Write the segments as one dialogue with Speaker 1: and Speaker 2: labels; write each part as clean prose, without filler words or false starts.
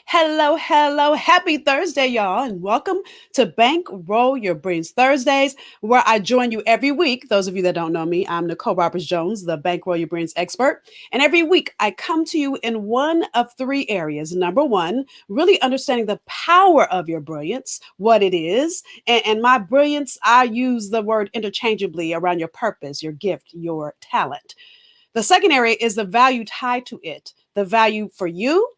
Speaker 1: Hello, hello. Happy Thursday, y'all, and welcome to Bankroll Your Brains Thursdays, where I join you every week. Those of you that don't know me, I'm Nicole Jones, the Bankroll Your Brains expert. And every week I come to you in one of three areas. Number one, really understanding the power of your brilliance, what it is. And my brilliance, I use the word interchangeably around your purpose, your gift, your talent. The second area is the value tied to it, the value for you.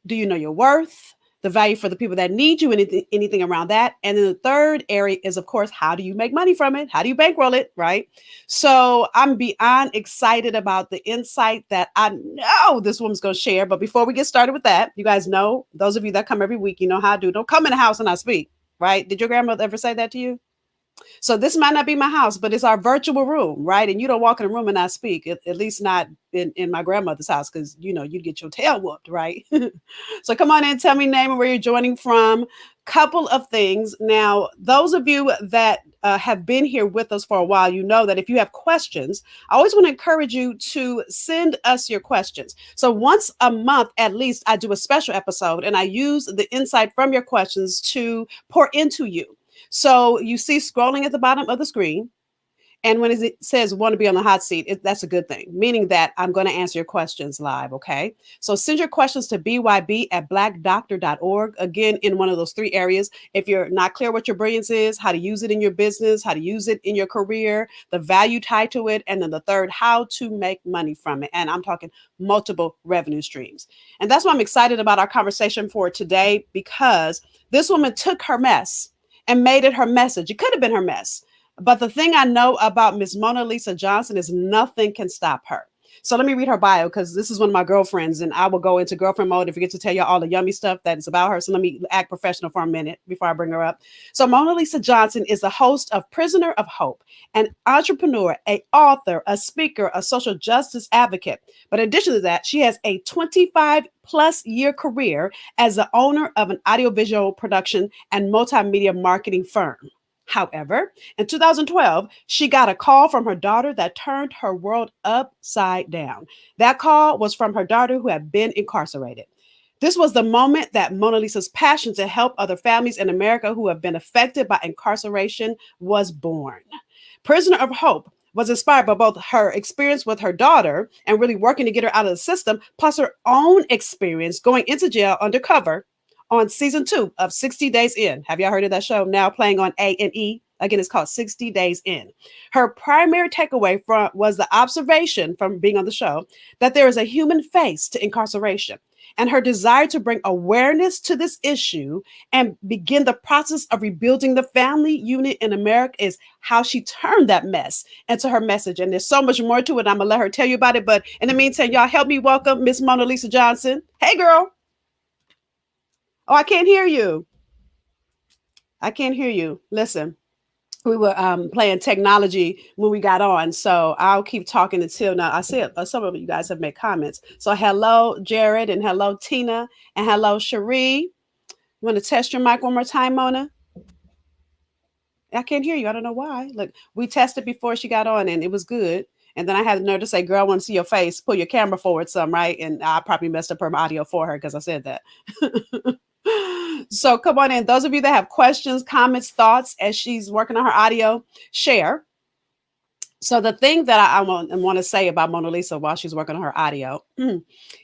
Speaker 1: Do you know your worth? The value for the people that need you, anything around that. And then the third area is, of course, how do you make money from it? How do you bankroll it? Right. So I'm beyond excited about the insight that I know this woman's going to share. But before we get started with that, you guys know, those of you that come every week, you know how I do. Don't come in the house and I speak. Right. Did your grandmother ever say that to you? So this might not be my house, but it's our virtual room, right? And you don't walk in a room and I speak, at least not in my grandmother's house, because you'd get your tail whooped, right? So come on in, tell me name and where you're joining from. Couple of things. Now, those of you that have been here with us for a while, you know that if you have questions, I always want to encourage you to send us your questions. So once a month, at least, I do a special episode and I use the insight from your questions to pour into you. So you see scrolling at the bottom of the screen. And when it says want to be on the hot seat, that's a good thing, meaning that I'm going to answer your questions live. Okay. So send your questions to byb@blackdoctor.org. Again, in one of those three areas. If you're not clear what your brilliance is, how to use it in your business, how to use it in your career, the value tied to it. And then the third, how to make money from it. And I'm talking multiple revenue streams. And that's why I'm excited about our conversation for today, because this woman took her mess and made it her message. It could have been her mess. But the thing I know about Miss Monalisa Johnson is nothing can stop her. So let me read her bio, because this is one of my girlfriends, and I will go into girlfriend mode and forget to tell you all the yummy stuff that is about her. So let me act professional for a minute before I bring her up. So Monalisa Johnson is the host of Prisoner of Hope, an entrepreneur, a author, a speaker, a social justice advocate. But in addition to that, she has a 25-plus-year career as the owner of an audiovisual production and multimedia marketing firm. However, in 2012, she got a call from her daughter that turned her world upside down. That call was from her daughter who had been incarcerated. This was the moment that Mona Lisa's passion to help other families in America who have been affected by incarceration was born. Prisoner of Hope was inspired by both her experience with her daughter and really working to get her out of the system, plus her own experience going into jail undercover on season 2 of 60 Days In. Have y'all heard of that show? Now playing on A&E. Again, it's called 60 Days In. Her primary takeaway from was the observation from being on the show that there is a human face to incarceration, and her desire to bring awareness to this issue and begin the process of rebuilding the family unit in America is how she turned that mess into her message. And there's so much more to it. I'm gonna let her tell you about it. But in the meantime, y'all help me welcome Miss Monalisa Johnson. Hey, girl. Oh, I can't hear you. I can't hear you. Listen, we were playing technology when we got on, so I'll keep talking until now. I see some of you guys have made comments. So hello, Jared, and hello, Tina, and hello, Cherie. Want to test your mic one more time, Mona? I can't hear you. I don't know why. Look, we tested before she got on, and it was good. And then I had the nerve to say, "Girl, I want to see your face. Pull your camera forward some, right?" And I probably messed up her audio for her because I said that. So come on in. Those of you that have questions, comments, thoughts as she's working on her audio, share. So the thing that I want to say about Mona Lisa while she's working on her audio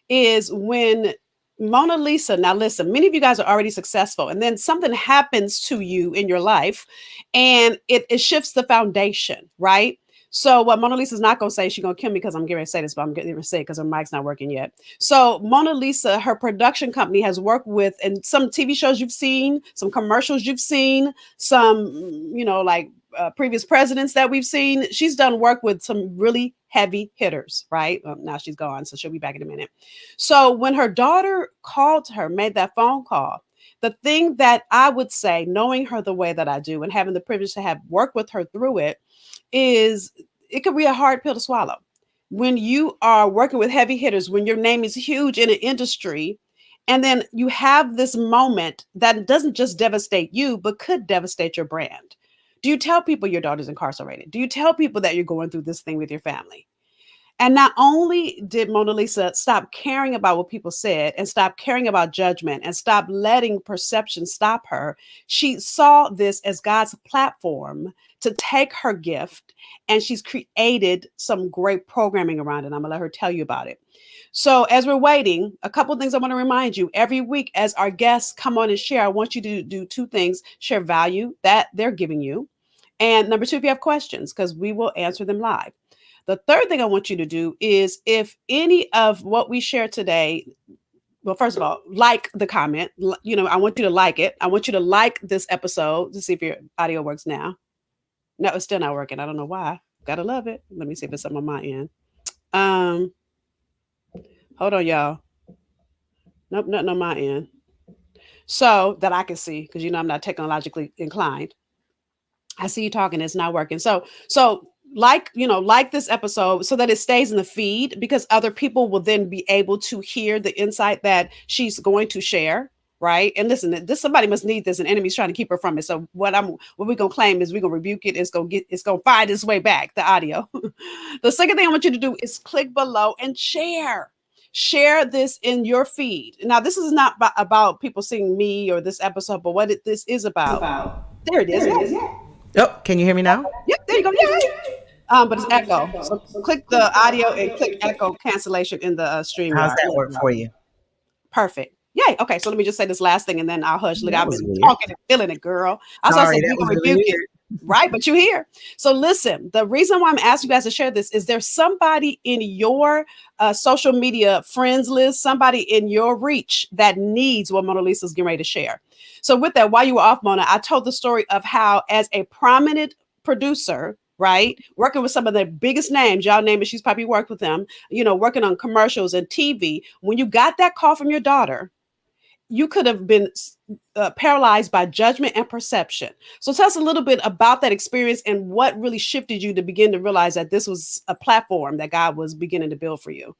Speaker 1: is when Mona Lisa, now listen, many of you guys are already successful, and then something happens to you in your life and it shifts the foundation, right? So what Mona Lisa's not going to say, she's going to kill me because I'm getting ready to say this, but I'm getting ready to say it because her mic's not working yet. So Mona Lisa, her production company has worked with, and some TV shows you've seen, some commercials you've seen, some, like previous presidents that we've seen. She's done work with some really heavy hitters, right? Now she's gone, so she'll be back in a minute. So when her daughter called her, made that phone call, the thing that I would say, knowing her the way that I do and having the privilege to have worked with her through it, is it could be a hard pill to swallow. When you are working with heavy hitters, when your name is huge in an industry, and then you have this moment that doesn't just devastate you, but could devastate your brand. Do you tell people your daughter's incarcerated? Do you tell people that you're going through this thing with your family? And not only did Mona Lisa stop caring about what people said and stop caring about judgment and stop letting perception stop her, she saw this as God's platform to take her gift, and she's created some great programming around it. I'm going to let her tell you about it. So, as we're waiting, a couple of things I want to remind you. Every week, as our guests come on and share, I want you to do two things: share value that they're giving you. And number two, if you have questions, because we will answer them live. The third thing I want you to do is if any of what we share today, well, first of all, like the comment. I want you to like it. I want you to like this episode to see if your audio works now. No, it's still not working. I don't know why. Gotta love it. Let me see if it's something on my end. Um, Hold on, y'all. Nope, nothing on my end. So that I can see, because I'm not technologically inclined. I see you talking, it's not working. So like this episode so that it stays in the feed, because other people will then be able to hear the insight that she's going to share. Right. And listen, this somebody must need this, and enemy's trying to keep her from it. So what we're gonna claim is we're gonna rebuke it. It's gonna find its way back, the audio. The second thing I want you to do is click below and share. Share this in your feed. Now, this is not about people seeing me or this episode, but what this is about. There it is. Yeah.
Speaker 2: Oh, can you hear me now?
Speaker 1: Yep, there you go. But it's echo. So click the audio and click echo cancellation in the
Speaker 2: How's
Speaker 1: StreamYard.
Speaker 2: that work for you?
Speaker 1: Perfect. Yay. Okay, so let me just say this last thing and then I'll hush. Look,
Speaker 2: That
Speaker 1: I've
Speaker 2: was
Speaker 1: been
Speaker 2: weird.
Speaker 1: talking and feeling it, girl. I was
Speaker 2: Sorry,
Speaker 1: saying
Speaker 2: that
Speaker 1: we can
Speaker 2: was really
Speaker 1: rebuke it.
Speaker 2: weird.
Speaker 1: Right, but you're here. So listen, the reason why I'm asking you guys to share this is there's somebody in your social media friends list, somebody in your reach that needs what Mona Lisa's getting ready to share. So with that, while you were off, Mona, I told the story of how as a prominent producer, right, working with some of the biggest names, y'all name it, she's probably worked with them, working on commercials and TV. When you got that call from your daughter, you could have been paralyzed by judgment and perception. So tell us a little bit about that experience and what really shifted you to begin to realize that this was a platform that God was beginning to build for you.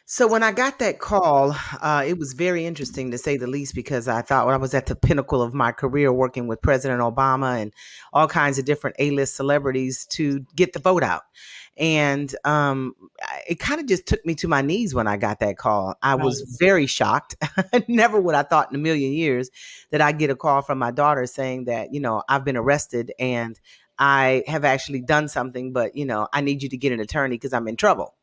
Speaker 2: So when I got that call, it was very interesting to say the least, because I thought, well, I was at the pinnacle of my career working with President Obama and all kinds of different A-list celebrities to get the vote out. And it kind of just took me to my knees when I got that call. I was very shocked. Never would I thought in a million years that I'd get a call from my daughter saying that, I've been arrested and I have actually done something, but, I need you to get an attorney because I'm in trouble.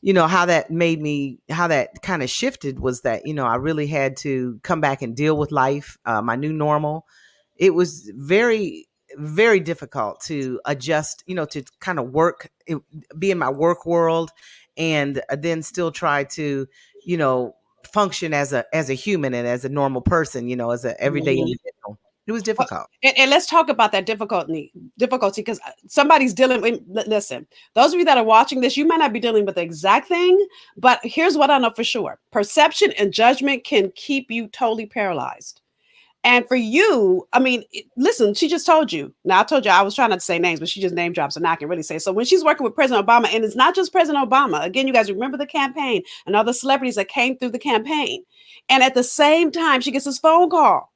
Speaker 2: How that kind of shifted was that, I really had to come back and deal with life, my new normal. It was very, very difficult to adjust, to kind of be in my work world, and then still try to, you know, function as a human and as a normal person, as an everyday
Speaker 1: Mhm.
Speaker 2: individual. It was
Speaker 1: Well,
Speaker 2: difficult.
Speaker 1: and let's talk about that difficulty, because somebody's dealing with. Listen, those of you that are watching this, you might not be dealing with the exact thing, but here's what I know for sure: perception and judgment can keep you totally paralyzed. And for you, I mean, listen, she just told you. Now, I told you I was trying not to say names, but she just name drops, so now I can really say. So when she's working with President Obama, and it's not just President Obama. Again, you guys remember the campaign and all the celebrities that came through the campaign. And at the same time, she gets this phone call.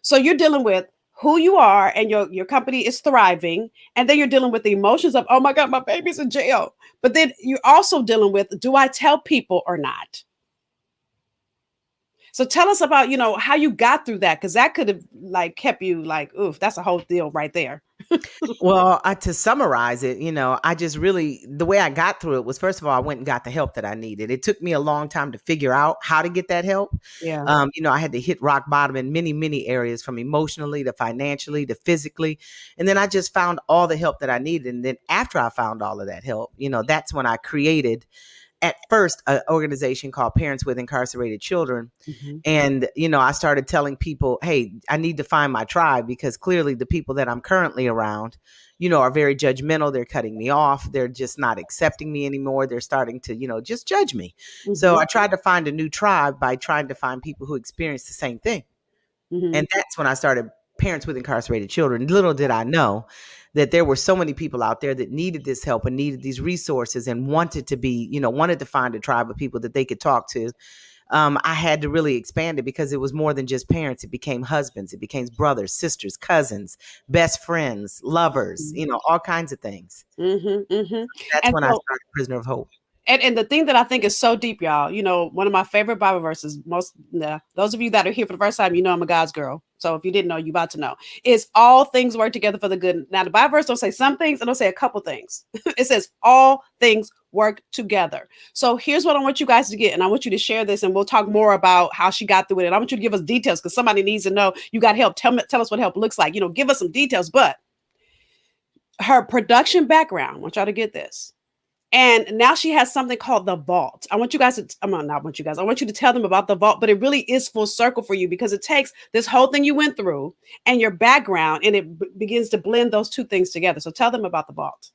Speaker 1: So you're dealing with who you are, and your company is thriving, and then you're dealing with the emotions of, oh my God, my baby's in jail. But then you're also dealing with, do I tell people or not? So tell us about, how you got through that, because that could have like kept you like, oof, that's a whole deal right there.
Speaker 2: Well, to summarize it, I just really, the way I got through it was, first of all, I went and got the help that I needed. It took me a long time to figure out how to get that help.
Speaker 1: Yeah.
Speaker 2: I had to hit rock bottom in many, many areas, from emotionally to financially to physically. And then I just found all the help that I needed. And then after I found all of that help, that's when I created at first an organization called Parents with Incarcerated Children.
Speaker 1: Mm-hmm.
Speaker 2: And, I started telling people, hey, I need to find my tribe, because clearly the people that I'm currently around, are very judgmental. They're cutting me off. They're just not accepting me anymore. They're starting to, just judge me.
Speaker 1: Mm-hmm.
Speaker 2: So I tried to find a new tribe by trying to find people who experience the same thing.
Speaker 1: Mm-hmm.
Speaker 2: And that's when I started Parents with Incarcerated Children. Little did I know that there were so many people out there that needed this help and needed these resources and wanted to find a tribe of people that they could talk to. I had to really expand it because it was more than just parents. It became husbands, it became brothers, sisters, cousins, best friends, lovers, all kinds of things.
Speaker 1: Mhm, mhm.
Speaker 2: That's
Speaker 1: And
Speaker 2: when I
Speaker 1: so
Speaker 2: started Prisoner of Hope.
Speaker 1: and the thing that I think is so deep, y'all, one of my favorite Bible verses, those of you that are here for the first time, I'm a God's girl. So if you didn't know, you about to know. Is all things work together for the good. Now the Bible verse don't say some things, it don't say a couple things. It says all things work together. So here's what I want you guys to get, and I want you to share this, and we'll talk more about how she got through it. And I want you to give us details because somebody needs to know you got help. Tell us what help looks like. Give us some details. But her production background, I want y'all to get this. And now she has something called the vault. I want you guys to, not want you guys, I want you to tell them about the vault, but it really is full circle for you because it takes this whole thing you went through and your background and it begins to blend those two things together. So tell them about the vault.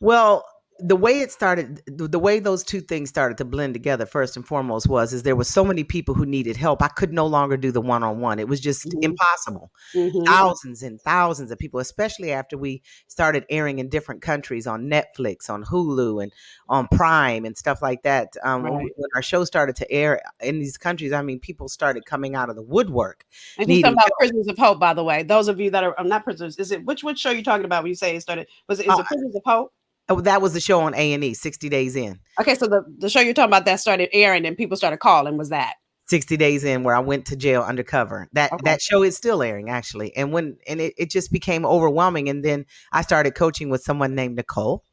Speaker 2: Well, the way it started, the way those two things started to blend together, first and foremost, is there were so many people who needed help. I could no longer do the one-on-one. It was just
Speaker 1: Mm-hmm.
Speaker 2: impossible.
Speaker 1: Mm-hmm.
Speaker 2: Thousands and thousands of people, especially after we started airing in different countries on Netflix, on Hulu, and on Prime and stuff like that.
Speaker 1: Right.
Speaker 2: When our show started to air in these countries, I mean, people started coming out of the woodwork
Speaker 1: And she's talking
Speaker 2: needing
Speaker 1: about
Speaker 2: help.
Speaker 1: Prisoners of Hope, by the way. Those of you that are not prisoners, is it which show you're talking about when you say it started? Is it Prisoners of Hope?
Speaker 2: Oh, that was the show on A&E, 60 Days In.
Speaker 1: Okay, so the show you're talking about that started airing and people started calling was that?
Speaker 2: 60 Days In, where I went to jail undercover.
Speaker 1: Okay.
Speaker 2: That show is still airing, actually. And it just became overwhelming. And then I started coaching with someone named Nicole.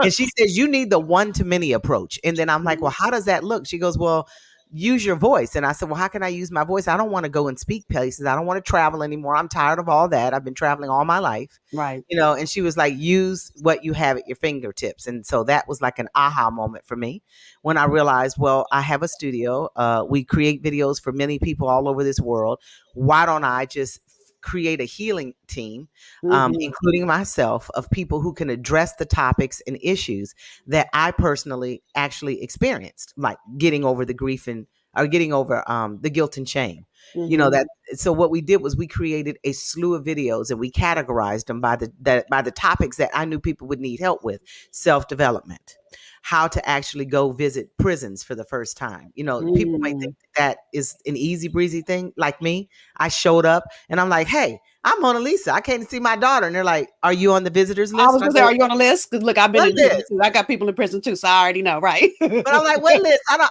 Speaker 2: And she says, you need the one-to-many approach. And then I'm like, well, how does that look? She goes, well, use your voice. And I said, well, how can I use my voice? I don't want to go and speak places. I don't want to travel anymore. I'm tired of all that. I've been traveling all my life.
Speaker 1: Right.
Speaker 2: And she was like, use what you have at your fingertips. And so that was like an aha moment for me when I realized, well, I have a studio. We create videos for many people all over this world. Why don't I just create a healing team,
Speaker 1: Mm-hmm.
Speaker 2: including myself, of people who can address the topics and issues that I personally actually experienced, like getting over the grief or getting over the guilt and shame.
Speaker 1: Mm-hmm.
Speaker 2: That. So what we did was we created a slew of videos and we categorized them by the topics that I knew people would need help with: self-development, how to actually go visit prisons for the first time. People might
Speaker 1: Mm-hmm.
Speaker 2: think that is an easy breezy thing. Like me, I showed up and I'm like, hey, I'm Monalisa. I came to see my daughter. And they're like, are you on the visitors
Speaker 1: I
Speaker 2: list?
Speaker 1: was
Speaker 2: And I
Speaker 1: gonna say,
Speaker 2: go,
Speaker 1: are you on the list? Because look, I've been
Speaker 2: what
Speaker 1: in prison
Speaker 2: list?
Speaker 1: too. I got people in prison too, so I already know, right?
Speaker 2: But I'm like, what list? I'm on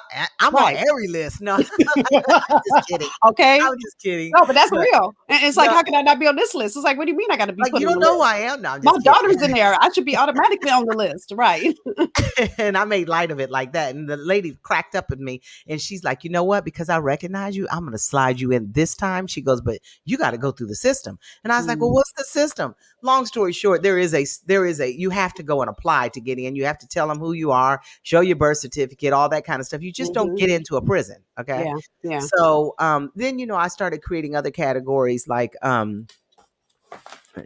Speaker 1: Right.
Speaker 2: every list. No, I'm just kidding.
Speaker 1: Okay.
Speaker 2: I'm just kidding.
Speaker 1: No, but that's
Speaker 2: But
Speaker 1: real. And it's like,
Speaker 2: no,
Speaker 1: how can I not be on this list? It's like, what do you mean I got to be
Speaker 2: like,
Speaker 1: put
Speaker 2: you
Speaker 1: on
Speaker 2: don't
Speaker 1: the
Speaker 2: know who
Speaker 1: list?
Speaker 2: I am. No, I'm
Speaker 1: My
Speaker 2: just kidding.
Speaker 1: daughter's in there. I should be automatically on the list, right?
Speaker 2: And I made light of it like that. And the lady cracked up at me and she's like, you know what? Because I recognize you, I'm going to slide you in this time. She goes, but you got to go through the system. And I was like, well,
Speaker 1: Mm,
Speaker 2: what's the system? Long story short, you have to go and apply to get in. You have to tell them who you are, show your birth certificate, all that kind of stuff. You just don't
Speaker 1: mhm.
Speaker 2: get into a prison. Okay.
Speaker 1: Yeah, yeah.
Speaker 2: So then, I started creating other categories like,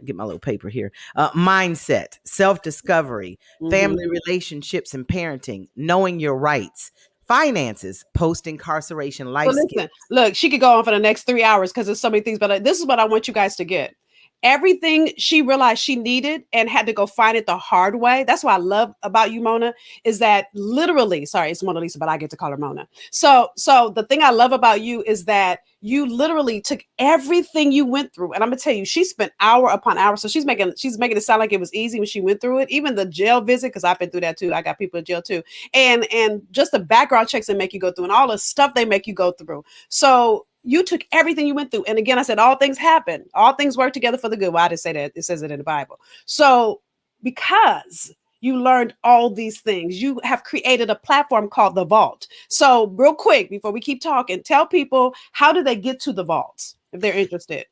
Speaker 2: get my little paper here. Mindset, self-discovery,
Speaker 1: Mhm.
Speaker 2: family relationships and parenting, knowing your rights, finances, post-incarceration
Speaker 1: So
Speaker 2: life skills.
Speaker 1: listen, look, she could go on for the next 3 hours because there's so many things. But this is what I want you guys to get. Everything she realized she needed and had to go find it the hard way. That's what I love about you, Mona, is that literally, sorry, it's Mona Lisa, but I get to call her Mona. So the thing I love about you is that you literally took everything you went through. And I'm gonna tell you, she spent hour upon hour. So she's making it sound like it was easy when she went through it. Even the jail visit, because I've been through that too. I got people in jail too. And just the background checks they make you go through and all the stuff they make you go through. So you took everything you went through. And again, I said, all things happen. All things work together for the good. Why did I say that? It says it in the Bible. So because you learned all these things, you have created a platform called the Vault. So real quick, before we keep talking, tell people, how do they get to the vaults if they're interested?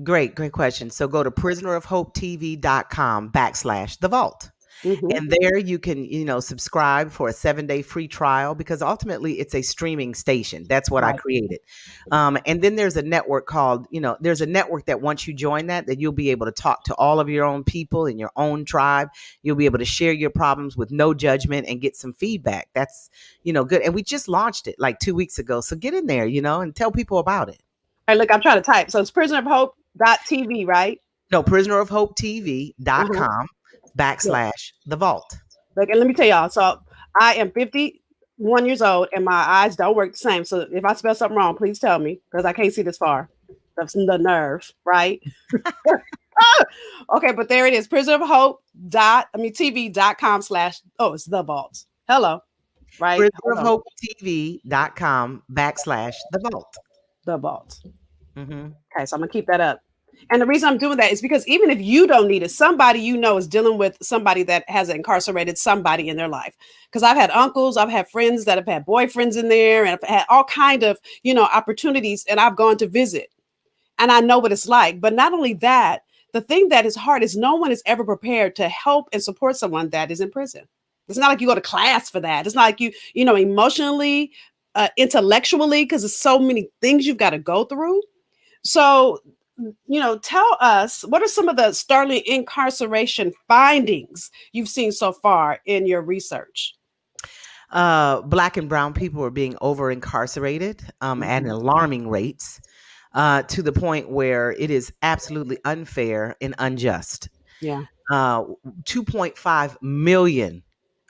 Speaker 2: Great question. So go to prisonerofhopetv.com/the vault.
Speaker 1: Mm-hmm.
Speaker 2: And there you can, subscribe for a 7-day free trial because ultimately it's a streaming station. That's what I
Speaker 1: Right.
Speaker 2: created. And then there's a network called, there's a network that once you join that you'll be able to talk to all of your own people in your own tribe. You'll be able to share your problems with no judgment and get some feedback. That's, good. And we just launched it like 2 weeks ago. So get in there, and tell people about it.
Speaker 1: All right, look, I'm trying to type. So it's prisonerofhope.tv, right?
Speaker 2: No,
Speaker 1: Uh-huh.
Speaker 2: prisonerofhopetv.com
Speaker 1: Yeah.
Speaker 2: backslash the vault.
Speaker 1: Like, and let me tell y'all. So I am 50. 1 years old, and my eyes don't work the same. So if I spell something wrong, please tell me because I can't see this far. The nerve, right? Okay, but there it is. Prisoner of Hope TV.com/ it's the vault. Hello, right? Hold on.
Speaker 2: prisonerofhopetv.com/the vault.
Speaker 1: The vault.
Speaker 2: Mm-hmm.
Speaker 1: Okay, so I'm gonna keep that up. And the reason I'm doing that is because even if you don't need it, somebody you know is dealing with somebody that has incarcerated somebody in their life. Because I've had uncles, I've had friends that have had boyfriends in there, and I've had all kind of opportunities, and I've gone to visit, and I know what it's like. But not only that, the thing that is hard is no one is ever prepared to help and support someone that is in prison. It's not like you go to class for that. It's not like emotionally, intellectually, because there's so many things you've got to go through. So, tell us what are some of the startling incarceration findings you've seen so far in your research?
Speaker 2: Black and brown people are being over incarcerated at
Speaker 1: Mhm.
Speaker 2: alarming rates, to the point where it is absolutely unfair and unjust.
Speaker 1: Yeah.
Speaker 2: Uh, 2.5 million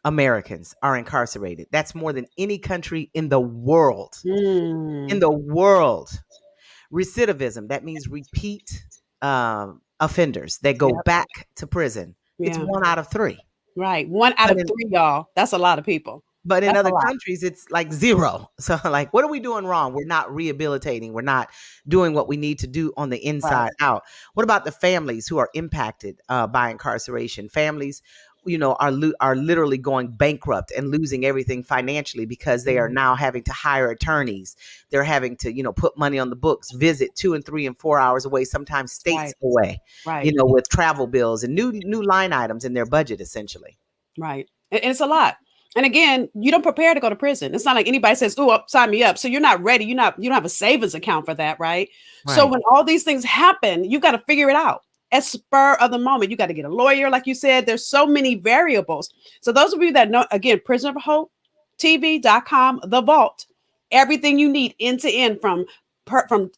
Speaker 2: Americans are incarcerated. That's more than any country in the world. In
Speaker 1: Mm.
Speaker 2: the world. Recidivism, that means repeat offenders that go
Speaker 1: Yep.
Speaker 2: back to prison. It's
Speaker 1: Yeah.
Speaker 2: 1 out of 3.
Speaker 1: Right. One out
Speaker 2: But
Speaker 1: of
Speaker 2: in
Speaker 1: three, y'all. That's a lot of people.
Speaker 2: But in
Speaker 1: That's a
Speaker 2: other
Speaker 1: lot.
Speaker 2: countries, it's like 0. So, like, what are we doing wrong? We're not rehabilitating. We're not doing what we need to do on the
Speaker 1: Right.
Speaker 2: inside out. What about the families who are impacted by incarceration? Families, are literally going bankrupt and losing everything financially because they are
Speaker 1: Mhm.
Speaker 2: now having to hire attorneys. They're having to, put money on the books, visit 2 and 3 and 4 hours away, sometimes states
Speaker 1: Right.
Speaker 2: away,
Speaker 1: Right.
Speaker 2: with travel bills and new line items in their budget, essentially.
Speaker 1: Right. And it's a lot. And again, you don't prepare to go to prison. It's not like anybody says, "Oh, sign me up." So you're not ready. You don't have a savings account for that, right? So
Speaker 2: Right.
Speaker 1: when all these things happen, you got to figure it out at spur of the moment. You got to get a lawyer, like you said. There's so many variables. So those of you that know, again, Prisoner of Hope, TV.com, the vault, everything you need end to end from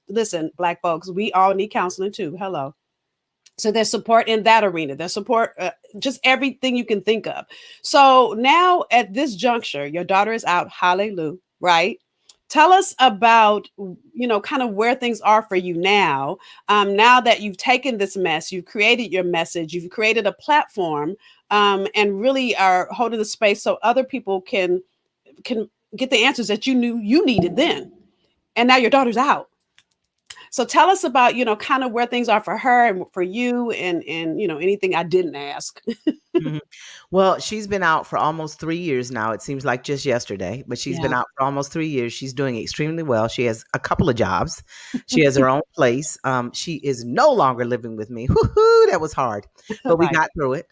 Speaker 1: listen, black folks, we all need counseling too. Hello. So there's support in that arena. There's support, just everything you can think of. So now at this juncture, your daughter is out. Hallelujah, right? Tell us about, kind of where things are for you now. Now that you've taken this mess, you've created your message, you've created a platform, and really are holding the space so other people can get the answers that you knew you needed then. And now your daughter's out. So tell us about, kind of where things are for her and for you and anything I didn't ask.
Speaker 2: Mhm. Well, she's been out for almost 3 years now. It seems like just yesterday, but she's been
Speaker 1: Yeah.
Speaker 2: out for almost 3 years. She's doing extremely well. She has a couple of jobs. She has her own place. She is no longer living with me. Woo-hoo, that was hard, but we
Speaker 1: Right.
Speaker 2: got through it.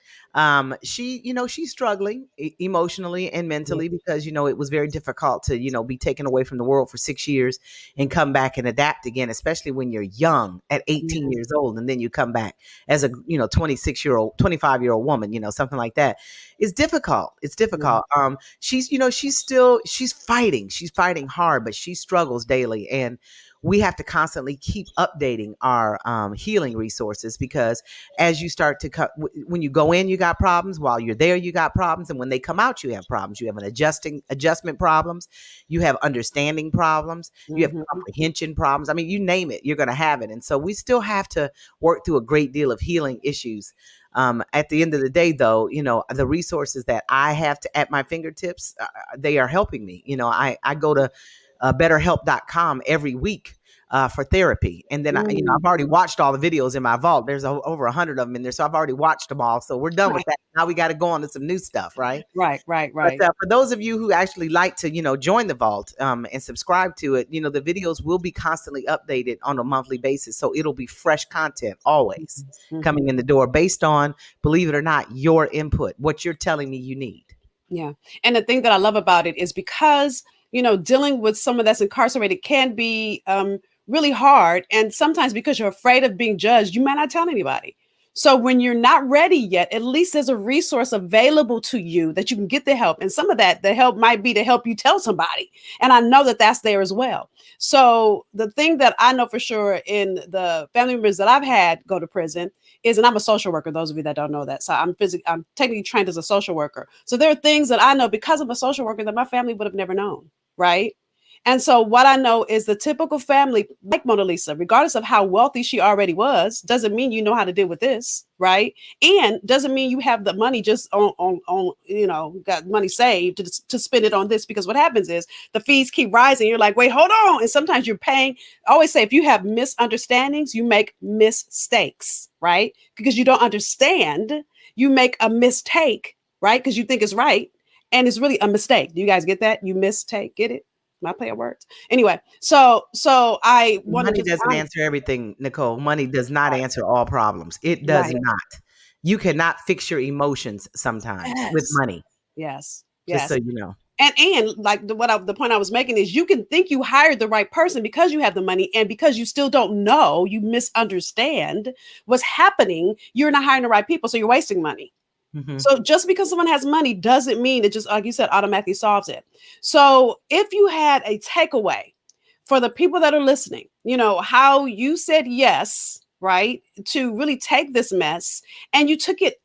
Speaker 2: She's struggling emotionally and
Speaker 1: Yeah.
Speaker 2: mentally because, it was very difficult to, be taken away from the world for 6 years and come back and adapt again, especially when you're young at 18
Speaker 1: Yeah.
Speaker 2: years old and then you come back as a 26-year-old 25-year-old woman, something like that. It's
Speaker 1: Yeah.
Speaker 2: difficult. She's fighting, hard, but she struggles daily, and we have to constantly keep updating our healing resources because as you start to when you go in, you got problems. While you're there, you got problems, and when they come out, you have problems. You have adjustment problems. You have understanding problems. You have
Speaker 1: Mhm.
Speaker 2: comprehension problems. I mean, you name it, you're going to have it. And so we still have to work through a great deal of healing issues. At the end of the day, though, the resources that I have at my fingertips, they are helping me. I go to betterhelp.com every week for therapy. And then
Speaker 1: Mm.
Speaker 2: I've already watched all the videos in my vault. There's over 100 of them in there. So I've already watched them all. So we're done with
Speaker 1: Right.
Speaker 2: that. Now we got to go on to some new stuff, right?
Speaker 1: Right. Right.
Speaker 2: But
Speaker 1: Right.
Speaker 2: for those of you who actually like to, join the vault and subscribe to it, the videos will be constantly updated on a monthly basis. So it'll be fresh content always
Speaker 1: Mhm.
Speaker 2: coming in the door based on, believe it or not, your input, what you're telling me you need.
Speaker 1: Yeah. And the thing that I love about it is because, dealing with someone that's incarcerated can be really hard. And sometimes because you're afraid of being judged, you might not tell anybody. So when you're not ready yet, at least there's a resource available to you that you can get the help. And some of that, the help might be to help you tell somebody. And I know that that's there as well. So the thing that I know for sure in the family members that I've had go to prison is, and I'm a social worker, those of you that don't know that. So I'm technically trained as a social worker. So there are things that I know because I'm a social worker that my family would have never known. Right. And so what I know is the typical family, like Monalisa, regardless of how wealthy she already was, doesn't mean you know how to deal with this, right? And doesn't mean you have the money just on got money saved to spend it on this, because what happens is the fees keep rising. You're like, wait, hold on. And sometimes you're paying. I always say if you have misunderstandings, you make mistakes, right? Because you don't understand, you make a mistake, right? Because you think it's right. And it's really a mistake. Do you guys get that? You mistake, get it? My play of words. Anyway, so I want to
Speaker 2: Money
Speaker 1: just
Speaker 2: doesn't answer everything, Nicole. Money does not answer all problems. It does
Speaker 1: right.
Speaker 2: not. You cannot fix your emotions sometimes with
Speaker 1: Yes.
Speaker 2: money,
Speaker 1: Yes.
Speaker 2: just so
Speaker 1: Yes.
Speaker 2: you know.
Speaker 1: And like the point I was making is you can think you hired the right person because you have the money, and because you still don't know, you misunderstand what's happening, you're not hiring the right people, so you're wasting money.
Speaker 2: Mhm.
Speaker 1: So just because someone has money doesn't mean it just, like you said, automatically solves it. So if you had a takeaway for the people that are listening, how you said yes, right, to really take this mess, and you took it.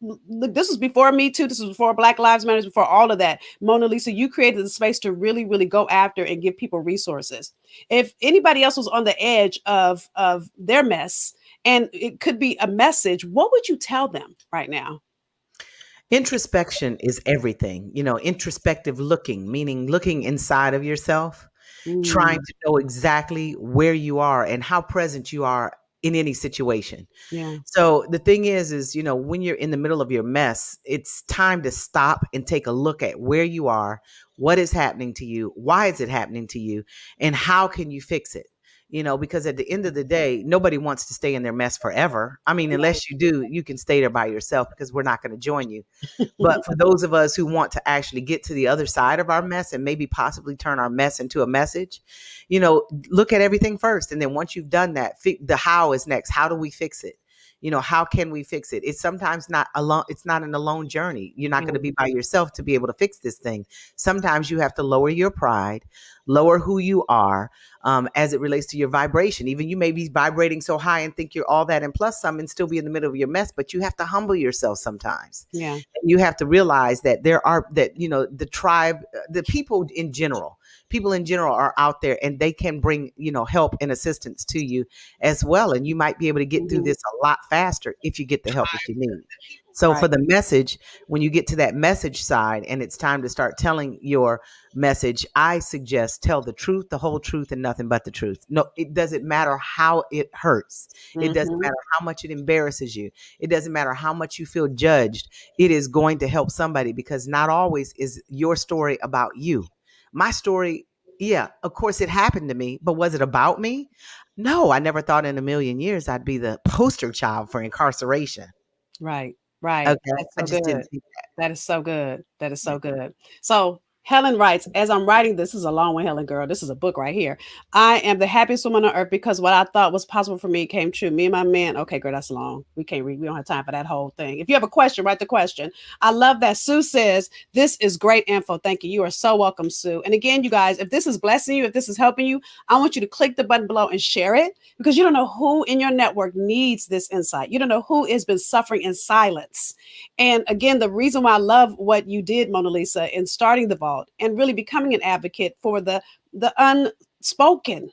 Speaker 1: Look, this was before Me Too. This was before Black Lives Matter. Before all of that, Monalisa, you created the space to really, really go after and give people resources. If anybody else was on the edge of their mess, and it could be a message, what would you tell them right now?
Speaker 2: Introspection is everything. Introspective looking, meaning looking inside of yourself, trying
Speaker 1: Mm,
Speaker 2: to know exactly where you are and how present you are in any situation.
Speaker 1: yeah,
Speaker 2: So the thing is, when you're in the middle of your mess, it's time to stop and take a look at where you are, what is happening to you, why is it happening to you, and how can you fix it? Because at the end of the day, nobody wants to stay in their mess forever. I mean, unless you do, you can stay there by yourself because we're not going to join you. But for those of us who want to actually get to the other side of our mess and maybe possibly turn our mess into a message, look at everything first. And then once you've done that, the how is next. How do we fix it? How can we fix it? It's sometimes not alone. It's not an alone journey. You're not
Speaker 1: yeah,
Speaker 2: going to be by yourself to be able to fix this thing. Sometimes you have to lower your pride, lower who you are, as it relates to your vibration. Even you may be vibrating so high and think you're all that and plus some and still be in the middle of your mess, but you have to humble yourself sometimes.
Speaker 1: yeah,
Speaker 2: And you have to realize that the tribe, the people in general are out there and they can bring, help and assistance to you as well. And you might be able to get through
Speaker 1: mhm,
Speaker 2: this a lot faster if you get the help that you need. So for
Speaker 1: right,
Speaker 2: the message, when you get to that message side and it's time to start telling your message, I suggest tell the truth, the whole truth, and nothing but the truth. No, it doesn't matter how it hurts. It doesn't
Speaker 1: mhm,
Speaker 2: matter how much it embarrasses you. It doesn't matter how much you feel judged. It is going to help somebody because not always is your story about you. My story, yeah, of course it happened to me, but was it about me? No, I never thought in a million years I'd be the poster child for incarceration.
Speaker 1: right, right.
Speaker 2: Okay.
Speaker 1: That's
Speaker 2: I
Speaker 1: so
Speaker 2: just didn't
Speaker 1: good.
Speaker 2: think
Speaker 1: That is so good. That is
Speaker 2: that.
Speaker 1: so good. So Helen writes, as I'm writing this is a long one, Helen girl. This is a book right here. I am the happiest woman on earth because what I thought was possible for me came true. Me and my man. Okay, girl, that's long. We can't read. We don't have time for that whole thing. If you have a question, write the question. I love that. Sue says, this is great info. Thank you. You are so welcome, Sue. And again, you guys, if this is blessing you, if this is helping you, I want you to click the button below and share it, because you don't know who in your network needs this insight. You don't know who has been suffering in silence. And again, the reason why I love what you did, Monalisa, in starting the vault and really becoming an advocate for the unspoken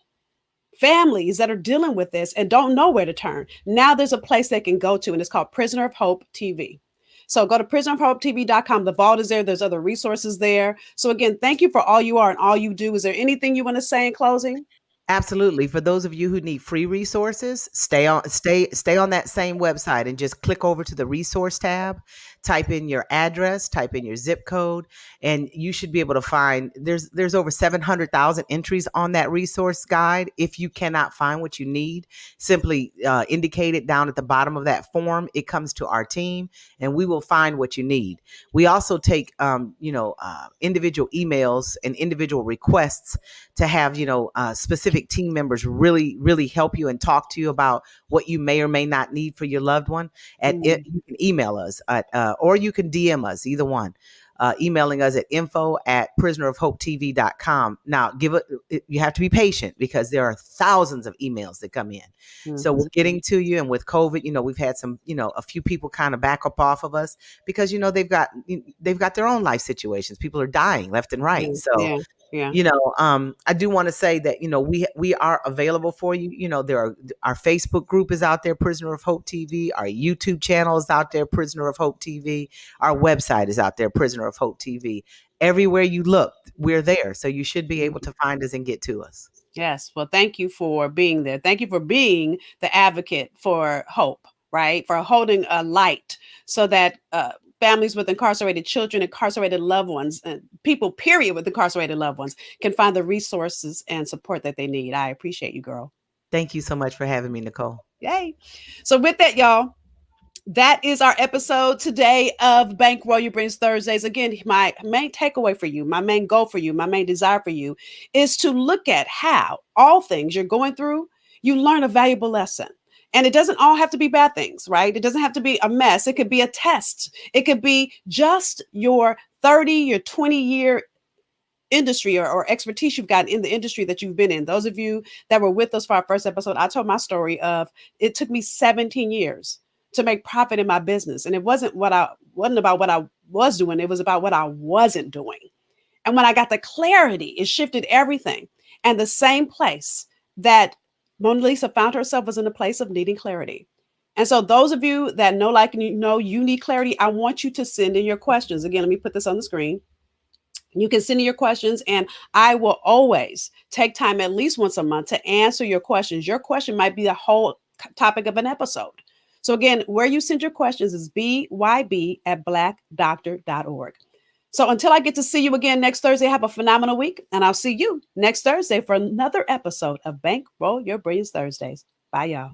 Speaker 1: families that are dealing with this and don't know where to turn. Now there's a place they can go to, and it's called Prisoner of Hope TV. So go to prisonerofhopetv.com. The vault is there. There's other resources there. So again, thank you for all you are and all you do. Is there anything you want to say in closing?
Speaker 2: Absolutely. For those of you who need free resources, stay on that same website and just click over to the resource tab. type in your address, type in your zip code, and you should be able to find there's over 700,000 entries on that resource guide. If you cannot find what you need, simply indicate it down at the bottom of that form. It comes to our team, and we will find what you need. We also take individual emails and individual requests to have specific team members really help you and talk to you about what you may or may not need for your loved one. At it,
Speaker 1: Mm.
Speaker 2: you can email us or you can DM us, either one. Emailing us at info@prisonerofhopetv.com. Now, you have to be patient because there are thousands of emails that come in. So
Speaker 1: Mhm.
Speaker 2: we're getting to you. And with COVID, we've had a few people kind of back up off of us because, they've got their own life situations. People are dying left and right.
Speaker 1: Yeah,
Speaker 2: So,
Speaker 1: yeah, yeah.
Speaker 2: I do want to say that, we are available for you. Our Facebook group is out there, Prisoner of Hope TV. Our YouTube channel is out there, Prisoner of Hope TV. Our website is out there, Prisoner of Hope TV. Everywhere you look, we're there. So you should be able
Speaker 1: Mhm.
Speaker 2: to find us and get to us.
Speaker 1: Yes. Well, thank you for being there. Thank you for being the advocate for hope, right? For holding a light so that families with incarcerated children, incarcerated loved ones, and people, period, with incarcerated loved ones can find the resources and support that they need. I appreciate you, girl.
Speaker 2: Thank you so much for having me, Nicole.
Speaker 1: Yay. So, with that, y'all, that is our episode today of Bankroll Your Brains Thursdays. Again, my main takeaway for you, my main goal for you, my main desire for you is to look at how all things you're going through, you learn a valuable lesson. And it doesn't all have to be bad things, right? It doesn't have to be a mess. It could be a test. It could be just your 30, your 20-year industry or expertise you've got in the industry that you've been in. Those of you that were with us for our first episode, I told my story of it took me 17 years to make profit in my business. And it wasn't about what I was doing, it was about what I wasn't doing. And when I got the clarity, it shifted everything. And the same place that Mona Lisa found herself was in a place of needing clarity. And so, those of you that know, like, you need clarity, I want you to send in your questions. Again, let me put this on the screen. You can send in your questions, and I will always take time at least once a month to answer your questions. Your question might be the whole topic of an episode. So, again, where you send your questions is byb@blackdoctor.org. So, until I get to see you again next Thursday, have a phenomenal week, and I'll see you next Thursday for another episode of Bankroll Your Brilliance Thursdays. Bye, y'all.